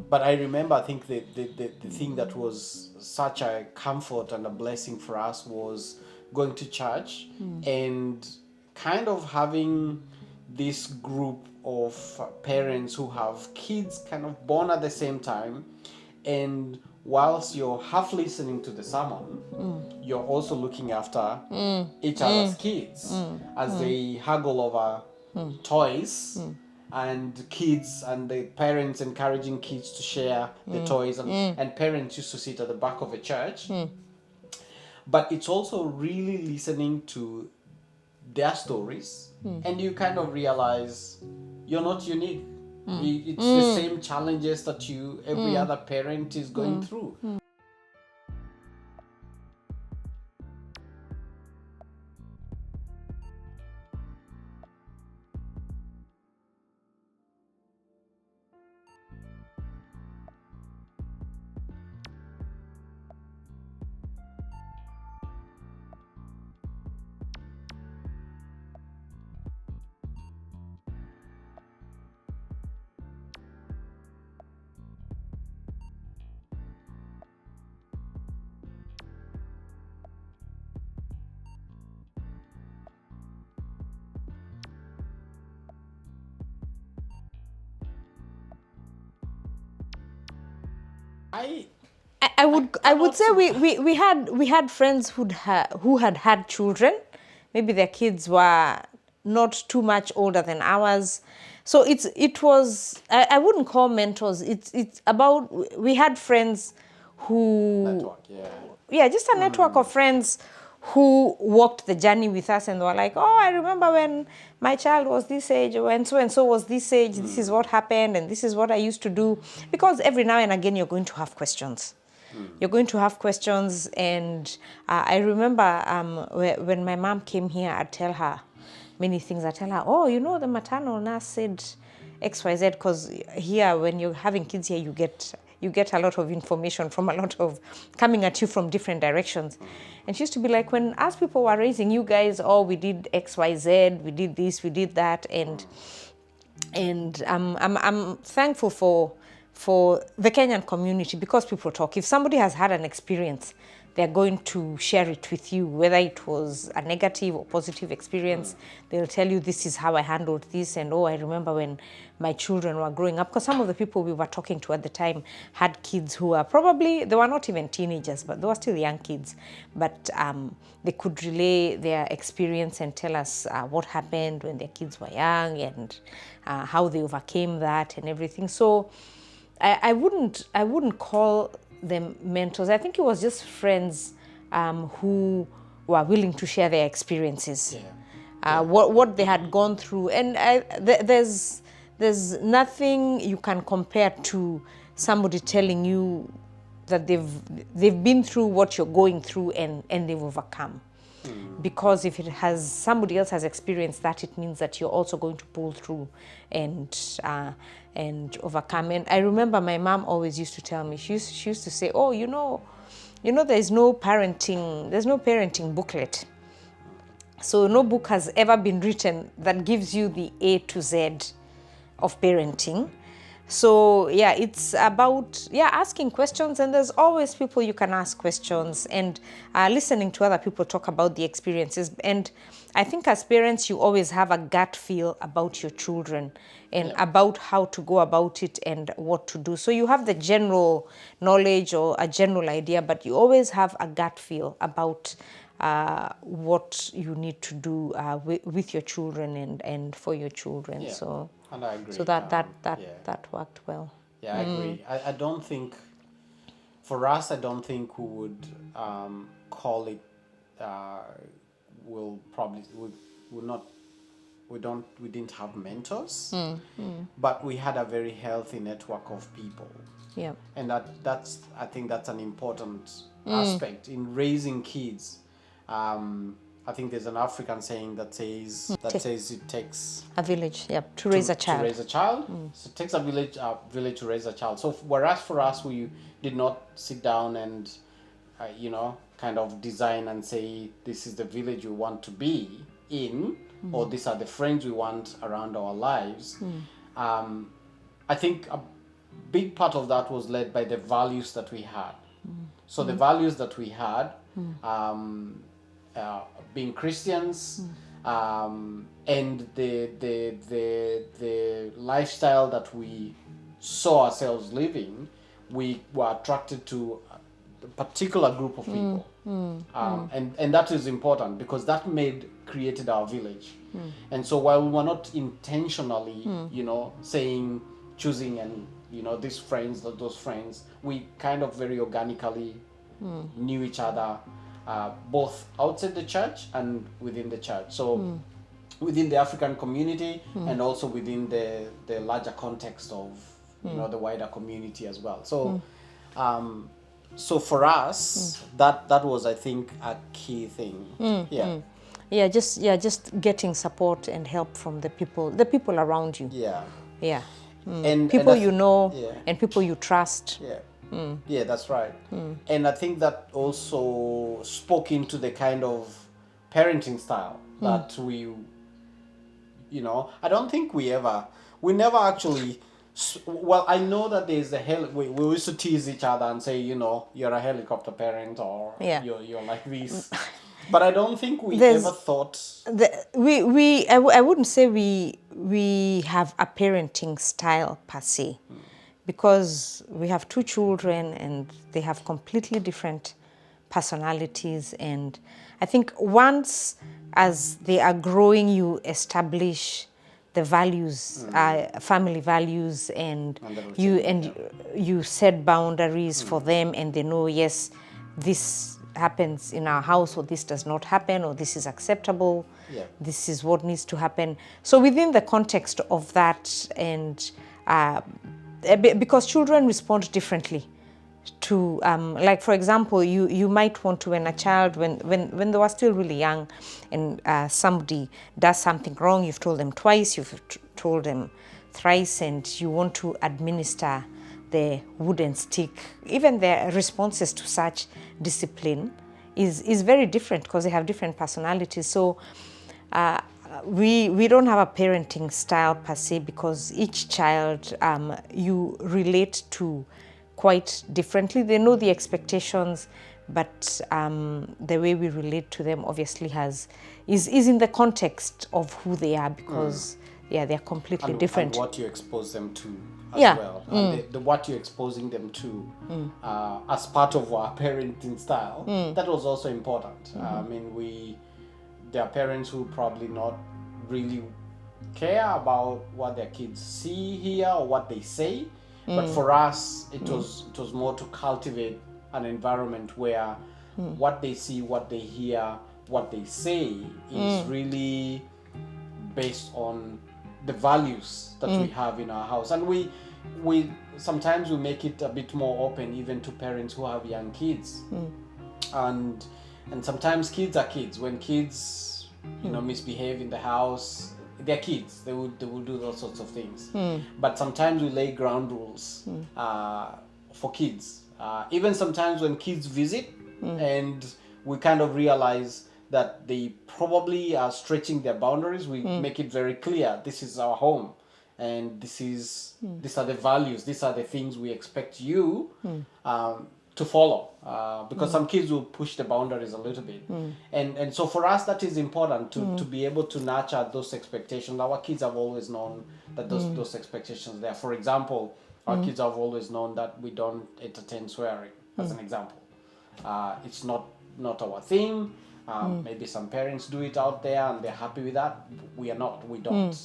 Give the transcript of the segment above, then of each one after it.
But I remember, I think the thing that was such a comfort and a blessing for us was going to church and kind of having this group of parents who have kids kind of born at the same time, and whilst you're half listening to the sermon, you're also looking after each other's kids as they haggle over toys, and kids and the parents encouraging kids to share the toys, and parents used to sit at the back of a church. But it's also really listening to their stories, and you kind of realize you're not unique. It's the same challenges that every other parent is going through. I would say we had friends who had children. Maybe their kids were not too much older than ours. So it was I wouldn't call mentors. It's about, we had friends who Network, just a network of friends who walked the journey with us, and they were like, oh, I remember when my child was this age, or when so and so was this age, this is what happened, and this is what I used to do. Because every now and again you're going to have questions. You're going to have questions, and I remember when my mom came here, I'd tell her many things. I'd tell her, oh, you know, the maternal nurse said XYZ, because here, when you're having kids here, you get a lot of information from a lot of, coming at you from different directions. And she used to be like, when us people were raising you guys, oh, we did XYZ, we did this, we did that. And I'm thankful for the Kenyan community, because people talk. If somebody has had an experience, they're going to share it with you, whether it was a negative or positive experience. They'll tell you, this is how I handled this, and oh, I remember when my children were growing up. Because some of the people we were talking to at the time had kids who were probably, they were not even teenagers, but they were still young kids. But they could relay their experience and tell us what happened when their kids were young, and how they overcame that and everything. So I wouldn't call them mentors. I think it was just friends who were willing to share their experiences, what they had gone through. And there's nothing you can compare to somebody telling you that they've been through what you're going through, and they've overcome. Because if somebody else has experienced that, it means that you're also going to pull through and overcome. And I remember my mom always used to tell me, she used to say, oh, you know, there's no parenting booklet. So no book has ever been written that gives you the A to Z of parenting. So yeah, it's about asking questions, and there's always people you can ask questions, and listening to other people talk about the experiences. And I think as parents, you always have a gut feel about your children, and about how to go about it and what to do. So you have the general knowledge or a general idea, but you always have a gut feel about what you need to do with your children and for your children. So. And I agree. So that worked well. Yeah, I agree. I don't think, for us, I don't think we would call it. We didn't have mentors, but we had a very healthy network of people. Yeah. And I think that's an important aspect in raising kids. I think there's an African saying that says it takes a village, to raise a child. To raise a child. So it takes a village to raise a child. So whereas for us, we did not sit down and kind of design and say, this is the village we want to be in, or these are the friends we want around our lives. I think big part of that was led by the values that we had. So the values that we had, being Christians, and the lifestyle that we saw ourselves living, we were attracted to a particular group of people. And that is important because that created our village. And so while we were not intentionally, choosing and, these friends, those friends, we kind of very organically knew each other, both outside the church and within the church. So within the African community and also within the larger context of, the wider community as well. So, so for us, that was, I think, a key thing. Yeah, just getting support and help from the people around you. Yeah. And people and people you trust. Yeah, that's right. And I think that also spoke into the kind of parenting style that we, I don't think we never actually. Well, I know that there's we used to tease each other and say, you're a helicopter parent, or you're like this. But I don't think we ever thought. I wouldn't say we have a parenting style per se, because we have two children and they have completely different personalities. And I think once, as they are growing, you establish the values, family values, and you set boundaries for them, and they know, yes, this happens in our house, or this does not happen, or this is acceptable, this is what needs to happen. So within the context of that, and because children respond differently to, like for example, you might want to, when a child, when they were still really young, and somebody does something wrong, you've told them twice, you've told them thrice, and you want to administer the wooden stick. Even their responses to such discipline is very different, because they have different personalities. So we don't have a parenting style per se, because each child you relate to quite differently. They know the expectations, but the way we relate to them obviously is in the context of who they are, because they're completely different. And what you expose them to as well. And what you're exposing them to as part of our parenting style, that was also important. I mean, there are parents who probably not really care about what their kids see, hear, or what they say. But for us, it was more to cultivate an environment where what they see, what they hear, what they say is really based on the values that we have in our house. And we sometimes we make it a bit more open even to parents who have young kids. And sometimes kids are kids. When kids misbehave in the house, they're kids. They will do those sorts of things. But sometimes we lay ground rules for kids. Even sometimes when kids visit, and we kind of realize that they probably are stretching their boundaries, we make it very clear, this is our home, and these are the values, these are the things we expect you to follow, because some kids will push the boundaries a little bit, and so for us that is important to be able to nurture those expectations. Our kids have always known that those expectations are there. For example, our kids have always known that we don't entertain swearing, as an example. It's not our thing. Maybe some parents do it out there and they're happy with that. We don't.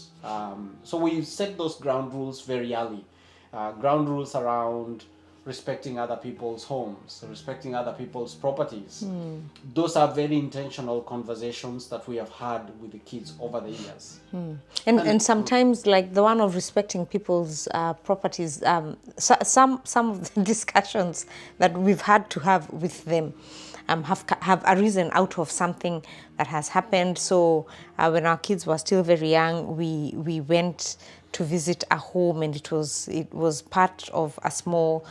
So we set those ground rules very early. Ground rules around respecting other people's homes, respecting other people's properties. Those are very intentional conversations that we have had with the kids over the years. And sometimes, like the one of respecting people's properties, some of the discussions that we've had to have with them have arisen out of something that has happened. So when our kids were still very young, we went to visit a home, and it was part of a small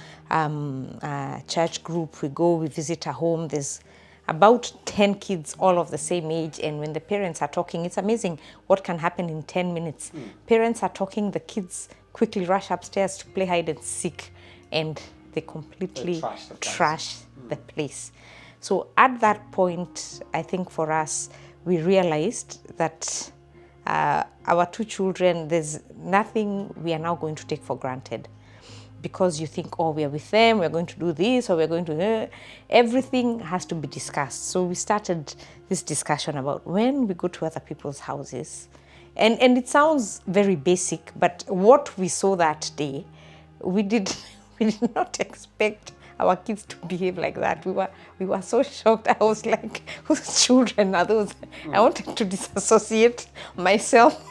church group. We visit a home. There's about 10 kids all of the same age, and when the parents are talking, it's amazing what can happen in 10 minutes. Parents are talking, the kids quickly rush upstairs to play hide and seek, and they completely trash the place. So at that point, I think for us, we realized that our two children, there's nothing we are now going to take for granted, because you think, oh, we are with them, we're going to do this, or we're going to... everything has to be discussed. So we started this discussion about when we go to other people's houses. And it sounds very basic, but what we saw that day, we did not expect our kids to behave like that. We were so shocked. I was like, whose children are those? I wanted to disassociate myself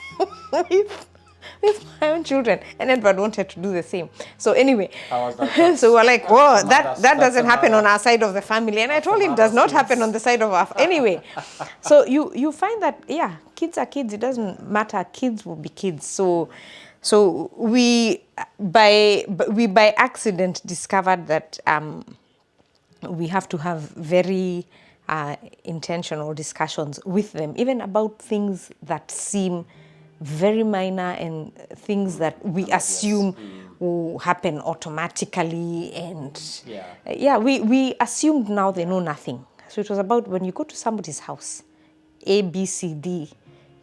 with my own children, and Edward wanted to do the same. So anyway, so we're like, whoa, that doesn't happen on our side of the family. And I told him, does not happen on the side of our anyway. So you find that, yeah, kids are kids. It doesn't matter. Kids will be kids. So we by accident discovered that we have to have very intentional discussions with them, even about things that seem very minor and things that we assume will happen automatically. And we assumed now they know nothing. So it was about when you go to somebody's house, A, B, C, D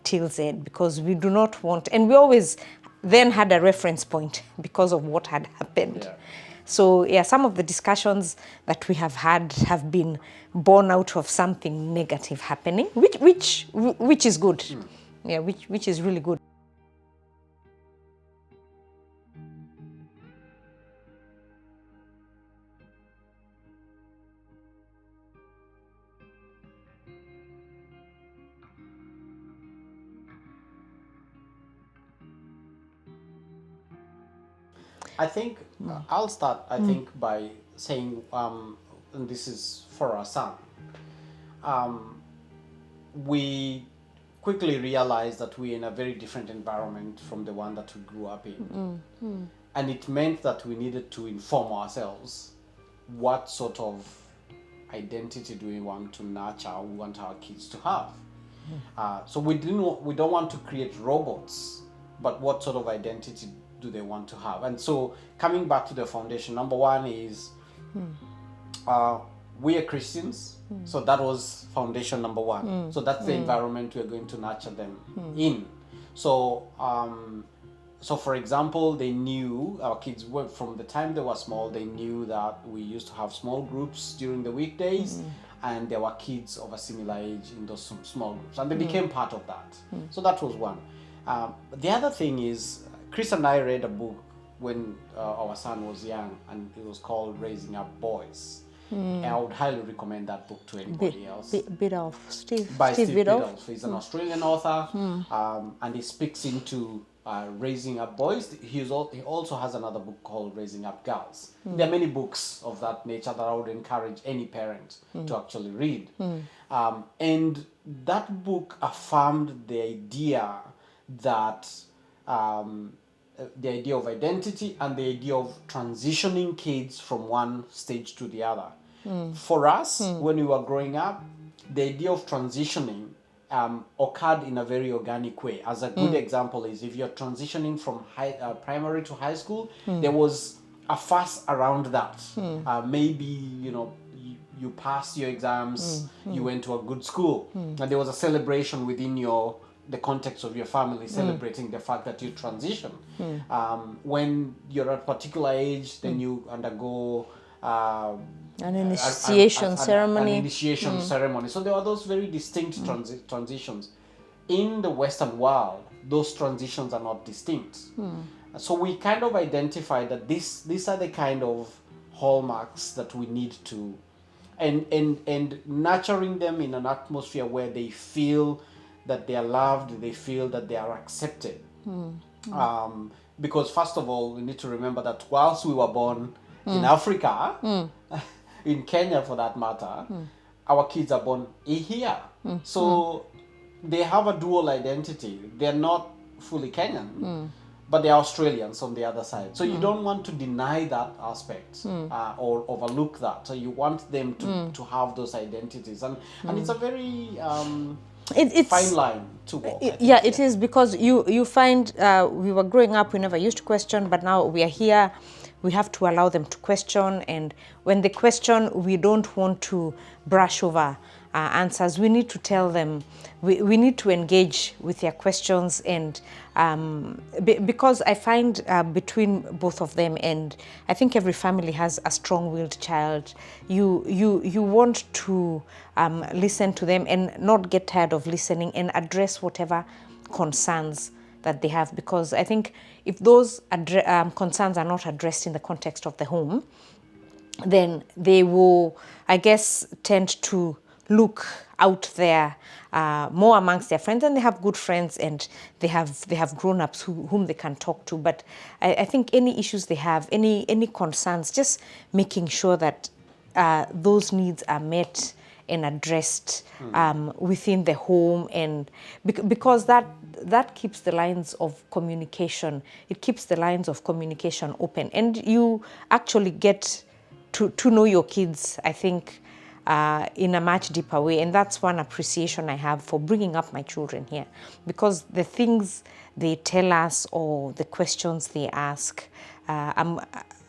till Z, because we do not want, and we always then had a reference point because of what had happened. Yeah. So yeah, some of the discussions that we have had have been born out of something negative happening, which is good. Yeah, which is really good. I think I'll start, I think, by saying, and this is for our son, we quickly realized that we're in a very different environment from the one that we grew up in. And it meant that we needed to inform ourselves what sort of identity do we want to nurture, we want our kids to have. So we don't want to create robots, but what sort of identity do they want to have? And so coming back to the foundation, number one is we are Christians, so that was foundation number one. So that's the environment we're going to nurture them in. So so for example, they knew, our kids were, from the time they were small, they knew that we used to have small groups during the weekdays, and there were kids of a similar age in those small groups, and they became part of that. So that was one. The other thing is, Chris and I read a book when our son was young, and it was called Raising Up Boys. And I would highly recommend that book to anybody else. Steve Biddulph. He's an Australian author, and he speaks into raising up boys. He also has another book called Raising Up Girls. There are many books of that nature that I would encourage any parent to actually read. And that book affirmed the idea that the idea of identity and the idea of transitioning kids from one stage to the other. For us, when we were growing up, the idea of transitioning occurred in a very organic way. As a good example is, if you're transitioning from primary to high school, there was a fuss around that. Maybe, you passed your exams, you went to a good school, and there was a celebration within the context of your family, celebrating the fact that you transition. When you're at a particular age, then you undergo an initiation ceremony. An initiation ceremony. So there are those very distinct transitions. In the Western world, those transitions are not distinct. So we kind of identified that these are the kind of hallmarks that we need to, and nurturing them in an atmosphere where they feel that they are loved, they feel that they are accepted. Because first of all, we need to remember that whilst we were born in Africa, in Kenya for that matter, our kids are born here. So they have a dual identity. They're not fully Kenyan, but they're Australians on the other side. So you don't want to deny that aspect or overlook that. So you want them to have those identities, and it's a very It's fine line to walk. I think, yeah, it is, because you find we were growing up, we never used to question, but now we are here, we have to allow them to question, and when they question, we don't want to brush over answers. We need to tell them, we need to engage with their questions, and because I find between both of them, and I think every family has a strong-willed child, you want to listen to them and not get tired of listening, and address whatever concerns that they have, because I think if those concerns are not addressed in the context of the home, then they will, I guess, tend to look out there more amongst their friends, and they have good friends, and they have grown-ups whom they can talk to. But I think any issues they have, any concerns, just making sure that those needs are met and addressed within the home, and because that keeps the lines of communication, it keeps the lines of communication open, and you actually get to know your kids, I think, in a much deeper way. And that's one appreciation I have for bringing up my children here, because the things they tell us or the questions they ask,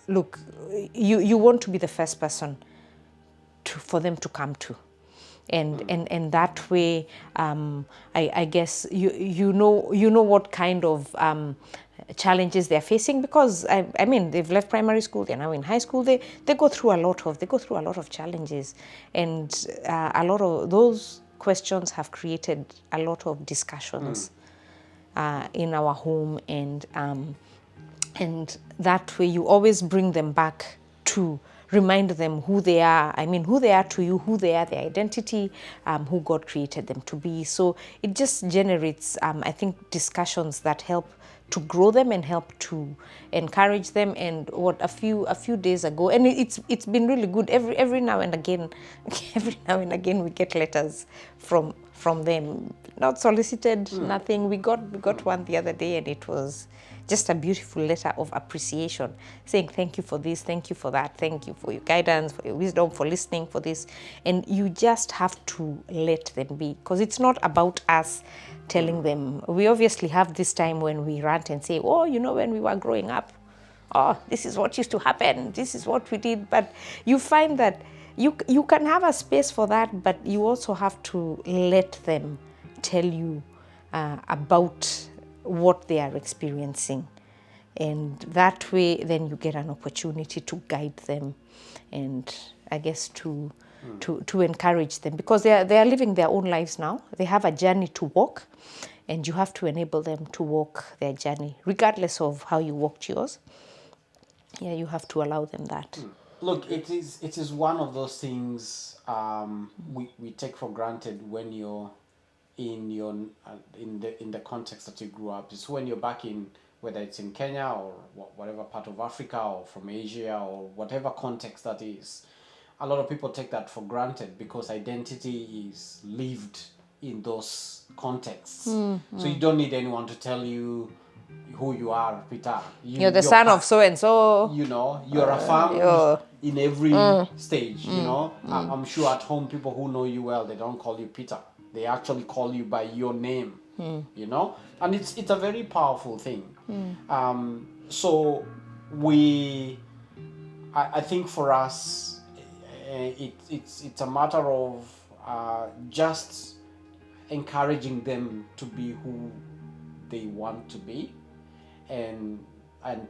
look, you want to be the first person for them to come to. And that way, I guess you know what kind of challenges they're facing, because I mean, they've left primary school, they're now in high school, they go through a lot of challenges, and a lot of those questions have created a lot of discussions in our home, and that way you always bring them back to remind them who they are. I mean, who they are to you, who they are, their identity, who God created them to be. So it just generates, I think, discussions that help to grow them and help to encourage them. And a few days ago, and it's been really good. Every now and again, we get letters from them, not solicited, nothing. We got one the other day, and it was just a beautiful letter of appreciation, saying thank you for this, thank you for that, thank you for your guidance, for your wisdom, for listening, for this. And you just have to let them be, because it's not about us telling them. We obviously have this time when we rant and say, oh, when we were growing up, oh, this is what used to happen, this is what we did. But you find that you can have a space for that, but you also have to let them tell you about what they are experiencing, and that way then you get an opportunity to guide them, and I guess to encourage them, because they are living their own lives now. They have a journey to walk, and you have to enable them to walk their journey regardless of how you walked yours. Yeah, you have to allow them that. Look, it is one of those things we take for granted when you're in the context that you grew up. It's when you're back in, whether it's in Kenya or whatever part of Africa or from Asia or whatever context that is, a lot of people take that for granted, because identity is lived in those contexts. So you don't need anyone to tell you who you are, Peter. You're the son of so and so. You're affirmed in every stage. I'm sure at home, people who know you well, they don't call you Peter. They actually call you by your name, and it's a very powerful thing. So I think for us, it's a matter of just encouraging them to be who they want to be, and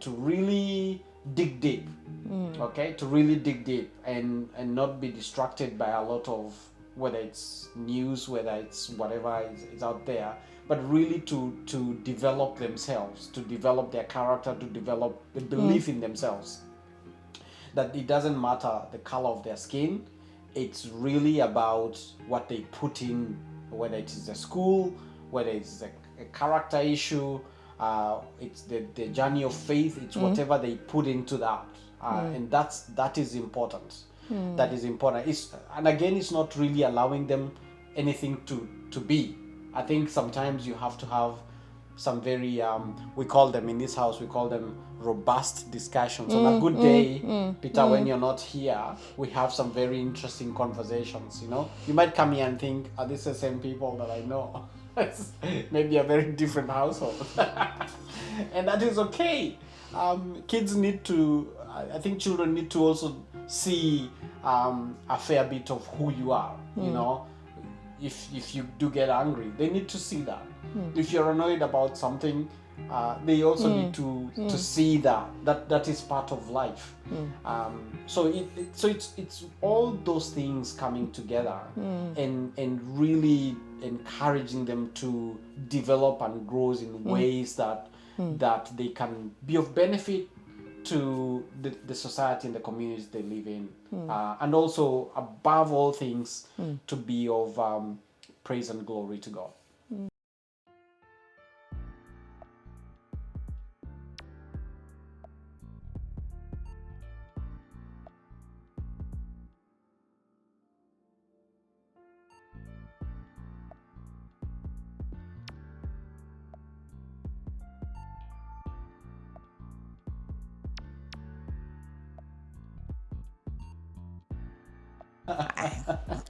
to really dig deep, to really dig deep, and not be distracted by a lot of, whether it's news, whether it's whatever is out there, but really to develop themselves, to develop their character, to develop the belief in themselves, that it doesn't matter the color of their skin. It's really about what they put in, whether it is a school, whether it's a character issue, it's the journey of faith, it's whatever they put into that, and that is important. That is important. And again, it's not really allowing them anything to be. I think sometimes you have to have some very we call them in this house, we call them robust discussions. On a good day, Peter, when you're not here, we have some very interesting conversations. You might come here and think, are these the same people that I know? It's maybe a very different household. And that is okay. Kids need to, I think children need to also see a fair bit of who you are. If you do get angry, they need to see that. If you're annoyed about something, they also need to see that is part of life. So it's all those things coming together and really encouraging them to develop and grow in ways that they can be of benefit to the society and the communities they live in, and also above all things to be of praise and glory to God.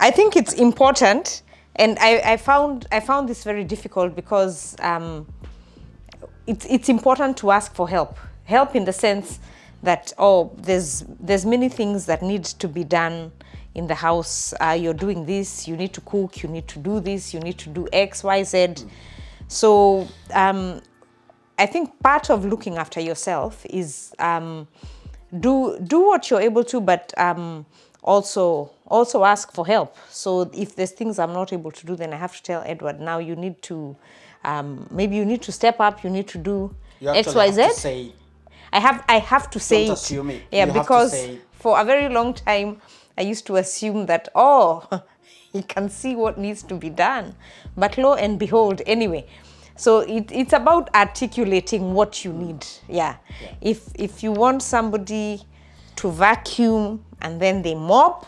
I think it's important, and I found this very difficult because it's important to ask for help. Help in the sense that there's many things that need to be done in the house. You're doing this. You need to cook. You need to do this. You need to do X, Y, Z. So I think part of looking after yourself is do what you're able to, but also ask for help. So if there's things I'm not able to do, then I have to tell Edward, now you need to, maybe you need to step up, you need to do X, Y, Z. Have to say, I have to say don't it. assume it. Yeah, You have to because say it. for a very long time, I used to assume that, he can see what needs to be done. But lo and behold, anyway. So it's about articulating what you need. Yeah. If you want somebody to vacuum and then they mop,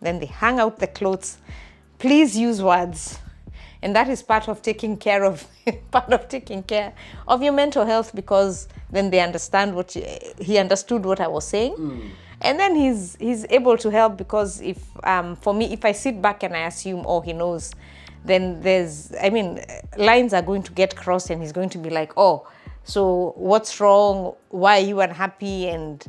then they hang out the clothes, please use words. And that is part of taking care of your mental health, because then they understand he understood what I was saying. And then he's able to help, because for me, if I sit back and I assume, he knows, then lines are going to get crossed, and he's going to be like, so what's wrong? Why are you unhappy? And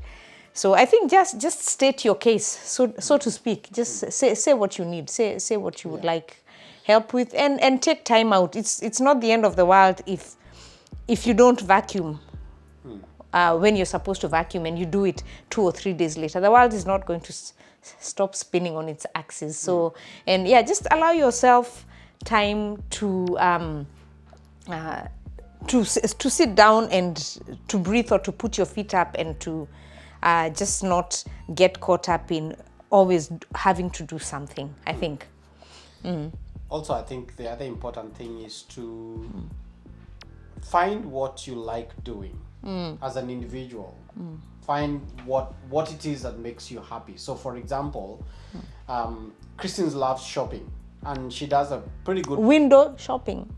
so I think just state your case, so to speak. Just say what you need. Say what you would like help with, and take time out. It's not the end of the world if you don't vacuum when you're supposed to vacuum, and you do it 2 or 3 days later. The world is not going to stop spinning on its axis. So just allow yourself time to sit down and to breathe, or to put your feet up, and to just not get caught up in always having to do something, I think. Also, I think the other important thing is to find what you like doing as an individual. Find what it is that makes you happy. So, for example, Christine loves shopping, and she does a pretty good window shopping.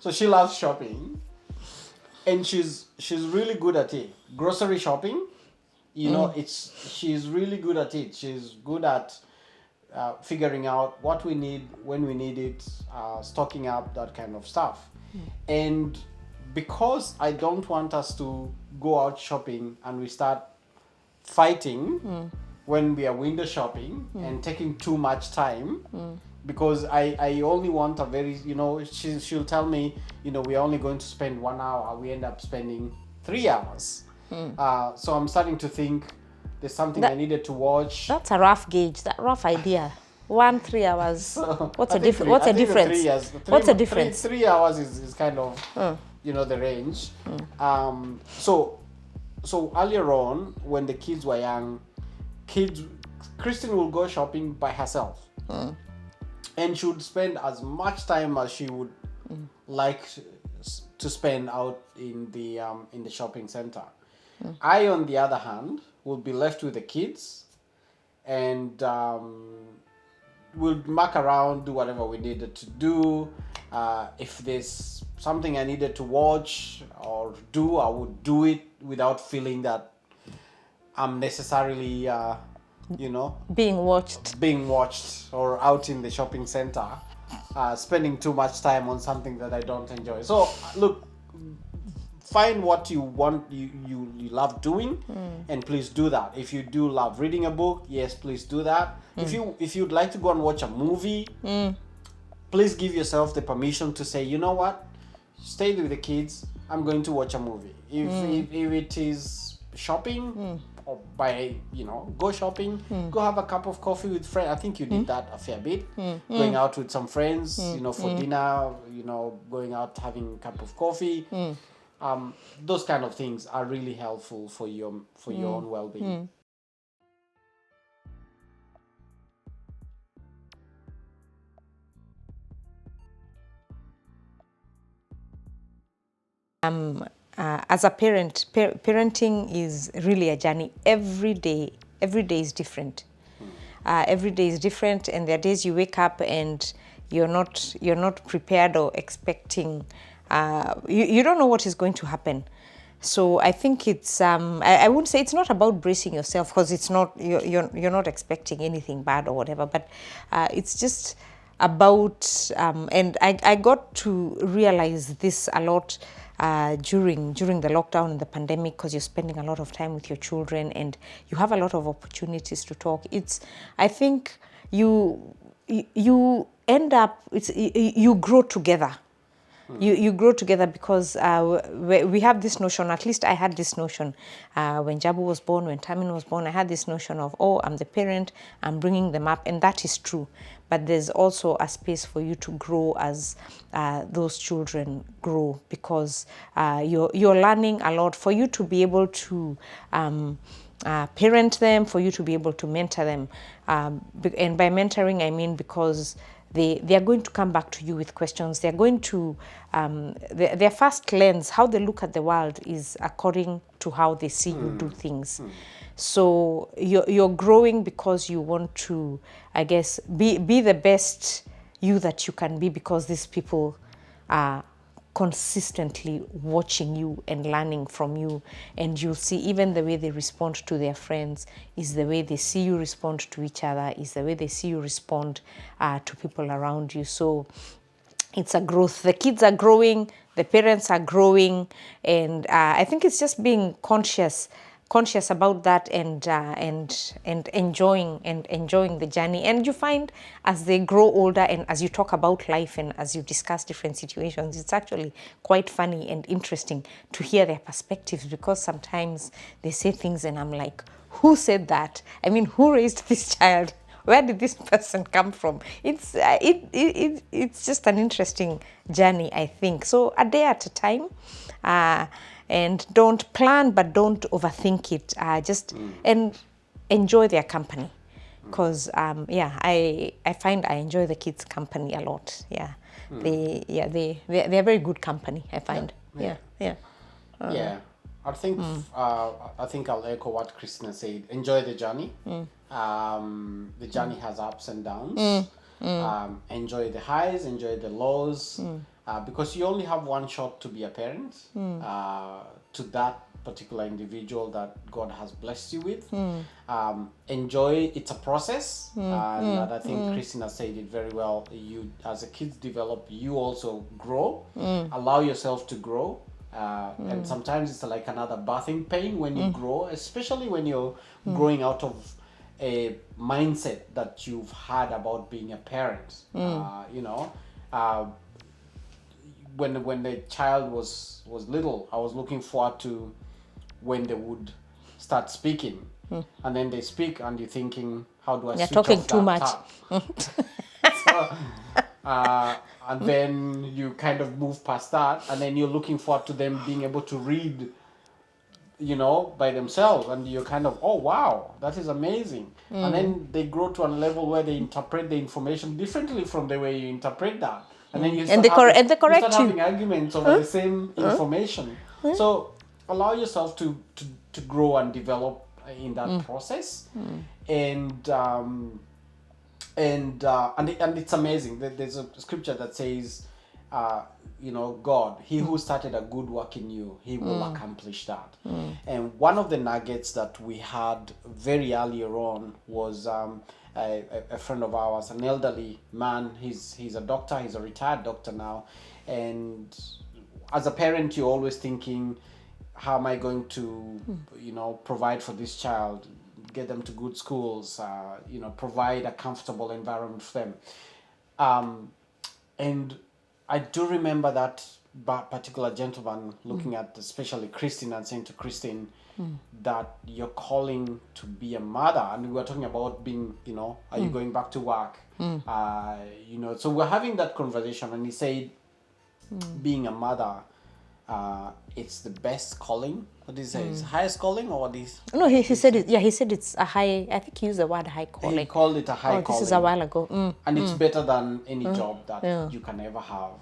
So she loves shopping, and she's really good at it. Grocery shopping, she's really good at it. She's good at figuring out what we need, when we need it, stocking up, that kind of stuff. And because I don't want us to go out shopping and we start fighting when we are window shopping and taking too much time, because I only want a very, she'll tell me, we're only going to spend 1 hour. We end up spending 3 hours. So I'm starting to think there's something I needed to watch. That's a rough gauge, that rough idea. 3 hours. So What's the difference? What's the difference? 3 hours is kind of, the range. So earlier on, when the kids were young, Christine will go shopping by herself. And she would spend as much time as she would like to spend out in the shopping center. I, on the other hand, would be left with the kids, and we'll muck around, do whatever we needed to do. If there's something I needed to watch or do, I would do it without feeling that I'm necessarily, Being watched or out in the shopping center, spending too much time on something that I don't enjoy. So look, find what you want, you love doing, and please do that. If you do love reading a book, yes, please do that. If you'd like to go and watch a movie, please give yourself the permission to say, you know what, stay with the kids, I'm going to watch a movie. If it is shopping, or go shopping, go have a cup of coffee with friends. I think you did that a fair bit. Going out with some friends, for dinner, going out having a cup of coffee. Those kind of things are really helpful for your own well-being. As a parent, parenting is really a journey. Every day is different. Every day is different, and there are days you wake up and you're not prepared or expecting. You don't know what is going to happen. So I think it's I wouldn't say it's not about bracing yourself, because it's not, you're not expecting anything bad or whatever, but it's just about and I got to realize this a lot during the lockdown and the pandemic, because you're spending a lot of time with your children and you have a lot of opportunities to talk. I think you end up, you grow together. You grow together, because we have this notion, at least I had this notion when Jabu was born, when Tamin was born, I had this notion of, I'm the parent, I'm bringing them up, and that is true. But there's also a space for you to grow as those children grow, because you're learning a lot. For you to be able to parent them, for you to be able to mentor them, and by mentoring I mean because they are going to come back to you with questions. They're going to, their first lens, how they look at the world, is according to how they see you do things. So you're growing because you want to, I guess, be the best you that you can be, because these people are consistently watching you and learning from you. And you'll see even the way they respond to their friends is the way they see you respond to each other, is the way they see you respond to people around you. So it's a growth. The kids are growing, the parents are growing, and I think it's just being conscious about that, and enjoying the journey. And you find as they grow older, and as you talk about life and as you discuss different situations, it's actually quite funny and interesting to hear their perspectives, because sometimes they say things and I'm like, who said that? I mean, who raised this child? Where did this person come from? It's just an interesting journey, I think. So a day at a time. And don't plan, but don't overthink it. And enjoy their company, because I find I enjoy the kids' company a lot. Yeah, they're very good company, I find. Yeah. I think I'll echo what Christina said. Enjoy the journey. The journey has ups and downs. Enjoy the highs, enjoy the lows. Because you only have one shot to be a parent to that particular individual that God has blessed you with. Enjoy, it's a process, and I think Christina said it very well. You, as the kids develop, you also grow. Allow yourself to grow, and sometimes it's like another birthing pain when you grow, especially when you're growing out of a mindset that you've had about being a parent. When the child was little, I was looking forward to when they would start speaking, and then they speak, and you're thinking, how do I You're switch talking off too that much. tap? And then you kind of move past that, and then you're looking forward to them being able to read, by themselves, and you're kind of, oh wow, that is amazing. And then they grow to a level where they interpret the information differently from the way you interpret that. And then you start having arguments over the same information. So allow yourself to grow and develop in that process. And and it's amazing. There's a scripture that says, God, he who started a good work in you, he will accomplish that. And one of the nuggets that we had very earlier on was a friend of ours, an elderly man. He's a doctor. He's a retired doctor now, and as a parent, you're always thinking, how am I going to provide for this child, get them to good schools, provide a comfortable environment for them. And I do remember that particular gentleman looking at especially Christine and saying to Christine that you're calling to be a mother. And we were talking about being, are you going back to work? So we're having that conversation, and he said, being a mother, it's the best calling. What did he say? It's highest calling, or what is? No, he said it. Yeah, he said it's a high. I think he used the word high calling. He called it a high calling. This is a while ago. And it's better than any job that you can ever have.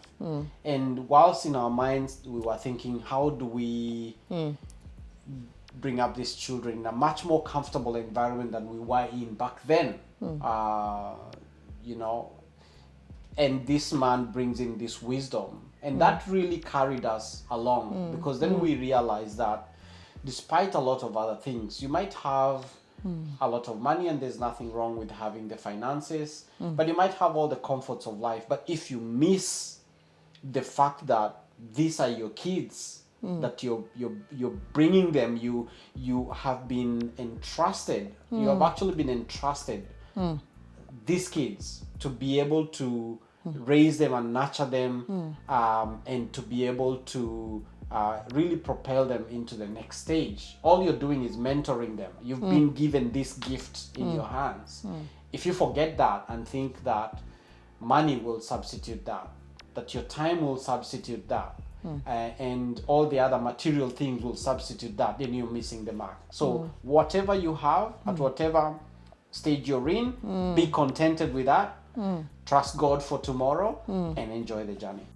And whilst in our minds we were thinking, how do we bring up these children in a much more comfortable environment than we were in back then? And this man brings in this wisdom. And that really carried us along, because then we realized that despite a lot of other things, you might have a lot of money, and there's nothing wrong with having the finances, but you might have all the comforts of life. But if you miss the fact that these are your kids, that you're bringing them, you have been entrusted, you have actually been entrusted these kids to be able to raise them and nurture them, and to be able to really propel them into the next stage. All you're doing is mentoring them. You've been given this gift in your hands. If you forget that and think that money will substitute that your time will substitute that, and all the other material things will substitute that, then you're missing the mark. So whatever you have, at whatever stage you're in, be contented with that. Trust God for tomorrow and enjoy the journey.